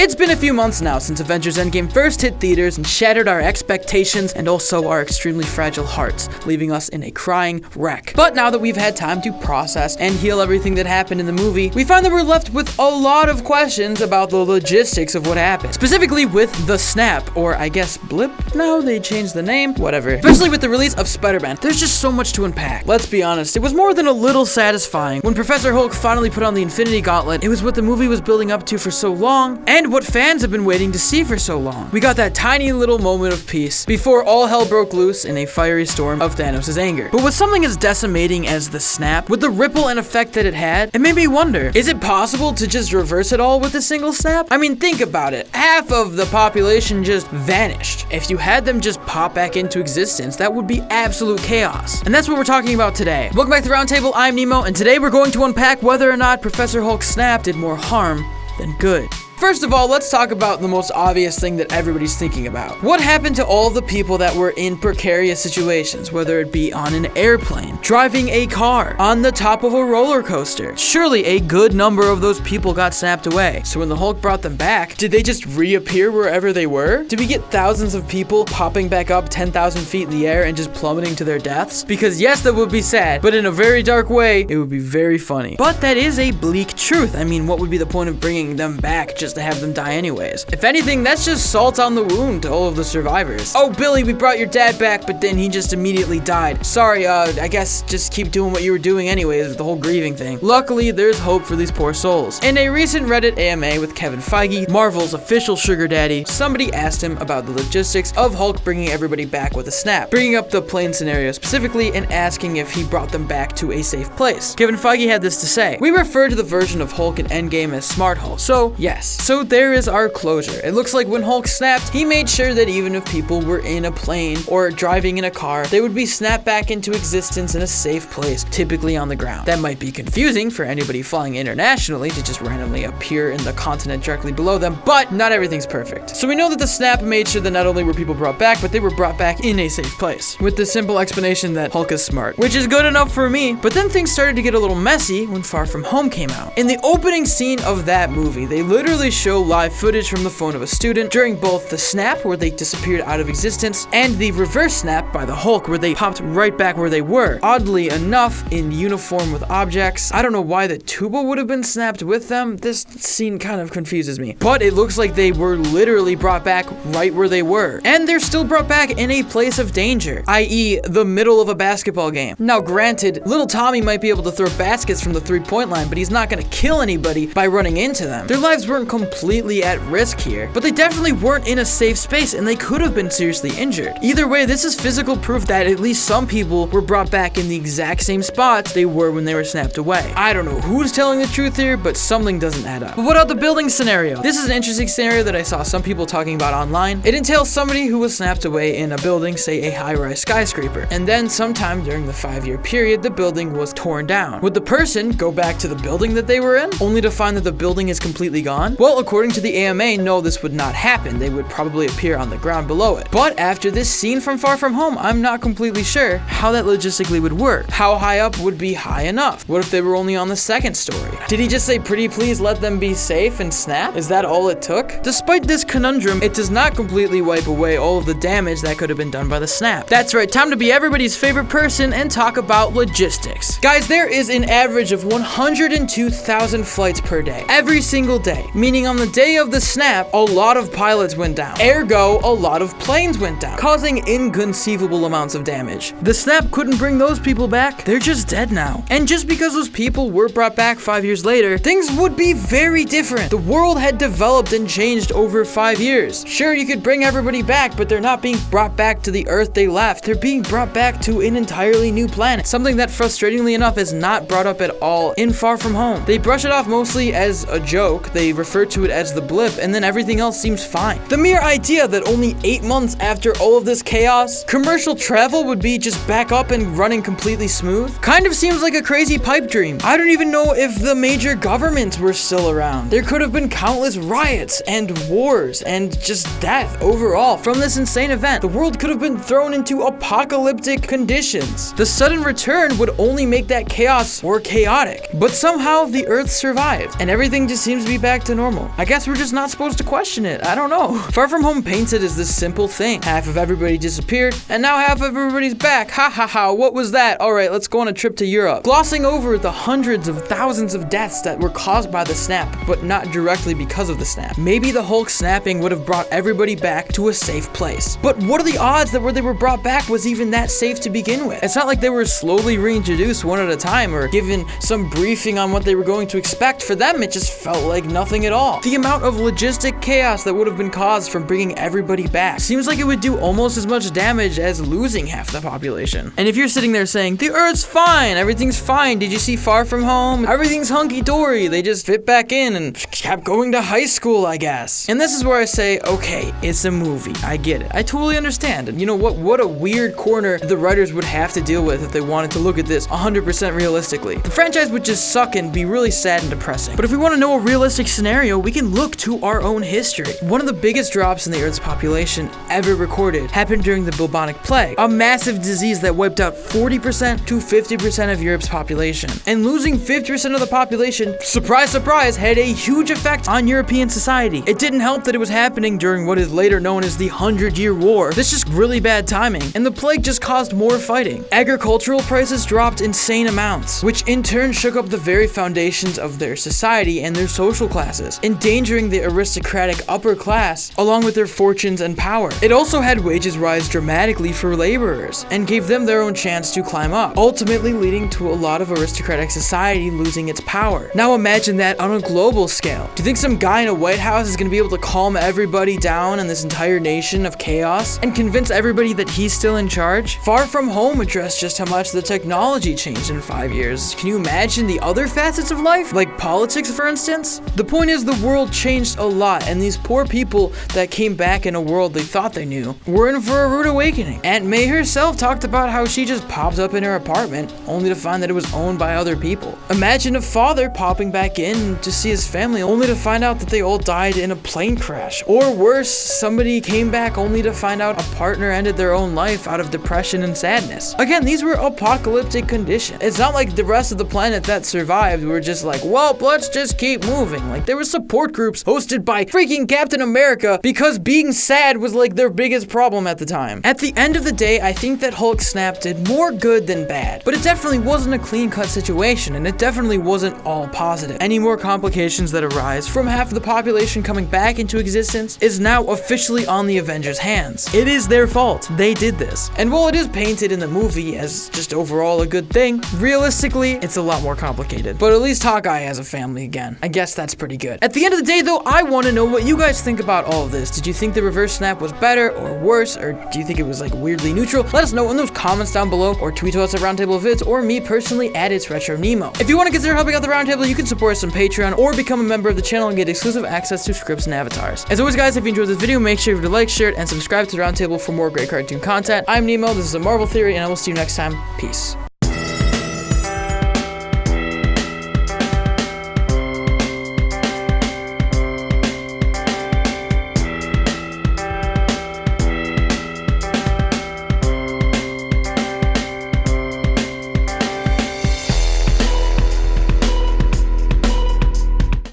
It's been a few months now since Avengers Endgame first hit theaters and shattered our expectations and also our extremely fragile hearts, leaving us in a crying wreck. But now that we've had time to process and heal everything that happened in the movie, we find that we're left with a lot of questions about the logistics of what happened. Specifically with the snap, or I guess blip? No, they changed the name, whatever. Especially with the release of Spider-Man, there's just so much to unpack. Let's be honest, it was more than a little satisfying. When Professor Hulk finally put on the Infinity Gauntlet, it was what the movie was building up to for so long, and what fans have been waiting to see for so long. We got that tiny little moment of peace before all hell broke loose in a fiery storm of Thanos' anger. But with something as decimating as the snap, with the ripple and effect that it had, it made me wonder, is it possible to just reverse it all with a single snap? I mean, think about it. Half of the population just vanished. If you had them just pop back into existence, that would be absolute chaos. And that's what we're talking about today. Welcome back to Roundtable, I'm Nemo, and today we're going to unpack whether or not Professor Hulk's snap did more harm than good. First of all, let's talk about the most obvious thing that everybody's thinking about. What happened to all the people that were in precarious situations, whether it be on an airplane, driving a car, on the top of a roller coaster? Surely a good number of those people got snapped away. So when the Hulk brought them back, did they just reappear wherever they were? Did we get thousands of people popping back up 10,000 feet in the air and just plummeting to their deaths? Because yes, that would be sad, but in a very dark way, it would be very funny. But that is a bleak truth. I mean, what would be the point of bringing them back just to have them die anyways? If anything, that's just salt on the wound to all of the survivors. Oh, Billy, we brought your dad back, but then he just immediately died. Sorry, I guess just keep doing what you were doing anyways with the whole grieving thing. Luckily, there's hope for these poor souls. In a recent Reddit AMA with Kevin Feige, Marvel's official sugar daddy, somebody asked him about the logistics of Hulk bringing everybody back with a snap, bringing up the plane scenario specifically and asking if he brought them back to a safe place. Kevin Feige had this to say: "We refer to the version of Hulk in Endgame as Smart Hulk. So, yes. So there is our closure. It looks like when Hulk snapped, he made sure that even if people were in a plane or driving in a car, they would be snapped back into existence in a safe place, typically on the ground. That might be confusing for anybody flying internationally to just randomly appear in the continent directly below them, but not everything's perfect. So we know that the snap made sure that not only were people brought back, but they were brought back in a safe place, with the simple explanation that Hulk is smart, which is good enough for me. But then things started to get a little messy when Far From Home came out. In the opening scene of that movie, they literally show live footage from the phone of a student during both the snap, where they disappeared out of existence, and the reverse snap by the Hulk, where they popped right back where they were. Oddly enough, in uniform with objects. I don't know why the tuba would have been snapped with them. This scene kind of confuses me. But it looks like they were literally brought back right where they were. And they're still brought back in a place of danger, i.e. the middle of a basketball game. Now granted, little Tommy might be able to throw baskets from the three-point line, but he's not gonna kill anybody by running into them. Their lives weren't completely at risk here, but they definitely weren't in a safe space and they could have been seriously injured. Either way, this is physical proof that at least some people were brought back in the exact same spots they were when they were snapped away. I don't know who's telling the truth here, but something doesn't add up. But what about the building scenario? This is an interesting scenario that I saw some people talking about online. It entails somebody who was snapped away in a building, say a high-rise skyscraper, and then sometime during the 5-year period, the building was torn down. Would the person go back to the building that they were in, only to find that the building is completely gone? Well, according to the AMA, no, this would not happen. They would probably appear on the ground below it. But after this scene from Far From Home, I'm not completely sure how that logistically would work. How high up would be high enough? What if they were only on the second story? Did he just say, pretty please let them be safe and snap? Is that all it took? Despite this conundrum, it does not completely wipe away all of the damage that could have been done by the snap. That's right, time to be everybody's favorite person and talk about logistics. Guys, there is an average of 102,000 flights per day, every single day, meaning on the day of the snap, a lot of pilots went down. Ergo, a lot of planes went down, causing inconceivable amounts of damage. The snap couldn't bring those people back. They're just dead now. And just because those people were brought back 5 years later, things would be very different. The world had developed and changed over 5 years. Sure, you could bring everybody back, but they're not being brought back to the Earth they left. They're being brought back to an entirely new planet. Something that, frustratingly enough, is not brought up at all in Far From Home. They brush it off mostly as a joke. They refer to it as the blip, and then everything else seems fine. The mere idea that only 8 months after all of this chaos, commercial travel would be just back up and running completely smooth kind of seems like a crazy pipe dream. I don't even know if the major governments were still around. There could have been countless riots and wars and just death overall from this insane event. The world could have been thrown into apocalyptic conditions. The sudden return would only make that chaos more chaotic. But somehow the Earth survived, and everything just seems to be back to normal. normal. I guess we're just not supposed to question it. I don't know. Far From Home paints it as this simple thing. Half of everybody disappeared, and now half of everybody's back. Ha ha ha, what was that? Alright, let's go on a trip to Europe. Glossing over the hundreds of thousands of deaths that were caused by the snap, but not directly because of the snap. Maybe the Hulk snapping would have brought everybody back to a safe place. But what are the odds that where they were brought back was even that safe to begin with? It's not like they were slowly reintroduced one at a time or given some briefing on what they were going to expect. For them, it just felt like nothing at all. The amount of logistic chaos that would have been caused from bringing everybody back seems like it would do almost as much damage as losing half the population. And if you're sitting there saying, the Earth's fine, everything's fine, did you see Far From Home? Everything's hunky-dory, they just fit back in and kept going to high school, I guess. And this is where I say, okay, it's a movie, I get it. I totally understand. And you know what a weird corner the writers would have to deal with if they wanted to look at this 100% realistically. The franchise would just suck and be really sad and depressing. But if we want to know a realistic scenario, we can look to our own history. One of the biggest drops in the Earth's population ever recorded happened during the bubonic plague, a massive disease that wiped out 40% to 50% of Europe's population. And losing 50% of the population, surprise, surprise, had a huge effect on European society. It didn't help that it was happening during what is later known as the 100-Year War. This just really bad timing, and the plague just caused more fighting. Agricultural prices dropped insane amounts, which in turn shook up the very foundations of their society and their social classes, endangering the aristocratic upper class along with their fortunes and power. It also had wages rise dramatically for laborers and gave them their own chance to climb up, ultimately leading to a lot of aristocratic society losing its power. Now imagine that on a global scale. Do you think some guy in a White House is going to be able to calm everybody down in this entire nation of chaos and convince everybody that he's still in charge? Far From Home addressed just how much the technology changed in 5 years. Can you imagine the other facets of life? Like politics, for instance? The point is, the world changed a lot, and these poor people that came back in a world they thought they knew were in for a rude awakening. Aunt May herself talked about how she just popped up in her apartment only to find that it was owned by other people. Imagine a father popping back in to see his family only to find out that they all died in a plane crash. Or worse, somebody came back only to find out a partner ended their own life out of depression and sadness. Again, these were apocalyptic conditions. It's not like the rest of the planet that survived were just like, well, let's just keep moving. Like, there were support groups hosted by freaking Captain America because being sad was like their biggest problem at the time. At the end of the day, I think that Hulk snap did more good than bad, but it definitely wasn't a clean-cut situation, and it definitely wasn't all positive. Any more complications that arise from half of the population coming back into existence is now officially on the Avengers' hands. It is their fault. They did this. And while it is painted in the movie as just overall a good thing, realistically, it's a lot more complicated. But at least Hawkeye has a family again. I guess that's pretty good. At the end of the day, though, I want to know what you guys think about all of this. Did you think the reverse snap was better or worse, or do you think it was like weirdly neutral? Let us know in those comments down below, or tweet to us at Roundtable Vids, or me personally at It's Retro Nemo. If you want to consider helping out the Roundtable, you can support us on Patreon or become a member of the channel and get exclusive access to scripts and avatars. As always, guys, if you enjoyed this video, make sure to like, share it, and subscribe to the Roundtable for more great cartoon content. I'm Nemo, this is a Marvel Theory, and I will see you next time. Peace.